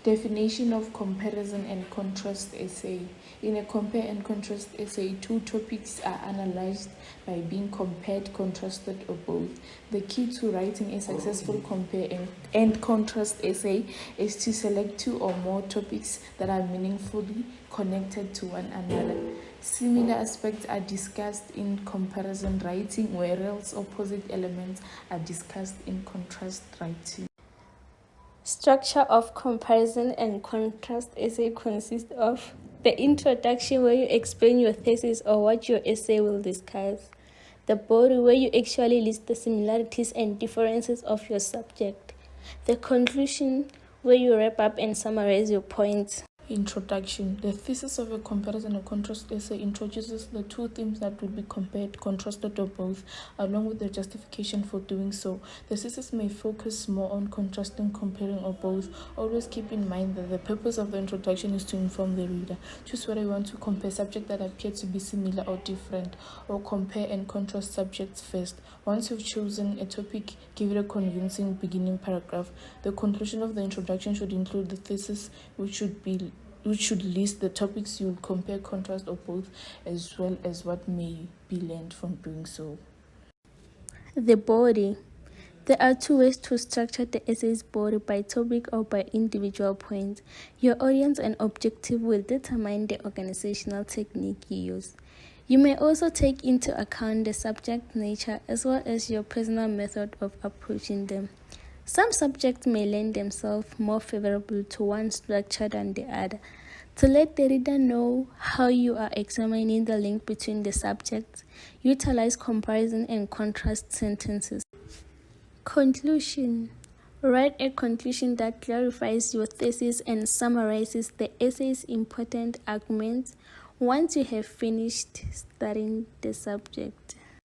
Definition of comparison and contrast essay. In a compare and contrast essay, two topics are analyzed by being compared, contrasted, or both. The key to writing a successful compare and contrast essay is to select two or more topics that are meaningfully connected to one another. Similar aspects are discussed in comparison writing, whereas opposite elements are discussed in contrast writing. Structure of comparison and contrast essay consists of the introduction, where you explain your thesis or what your essay will discuss. The body, where you actually list the similarities and differences of your subject. The conclusion, where you wrap up and summarize your points. Introduction. The thesis of a comparison and contrast essay introduces the two themes that will be compared, contrasted, or both, along with the justification for doing so. The thesis may focus more on contrasting, comparing, or both. Always keep in mind that the purpose of the introduction is to inform the reader. Choose whether you want to compare subjects that appear to be similar or different, or compare and contrast subjects first. Once you've chosen a topic, give it a convincing beginning paragraph. The conclusion of the introduction should include the thesis, which should list the topics you'll compare, contrast, or both, as well as what may be learned from doing so. The body. There are two ways to structure the essay's body: by topic or by individual points. Your audience and objective will determine the organizational technique you use. You may also take into account the subject nature as well as your personal method of approaching them. Some subjects may lend themselves more favorable to one structure than the other. To let the reader know how you are examining the link between the subjects, utilize comparison and contrast sentences. Conclusion. Write a conclusion that clarifies your thesis and summarizes the essay's important arguments once you have finished studying the subject.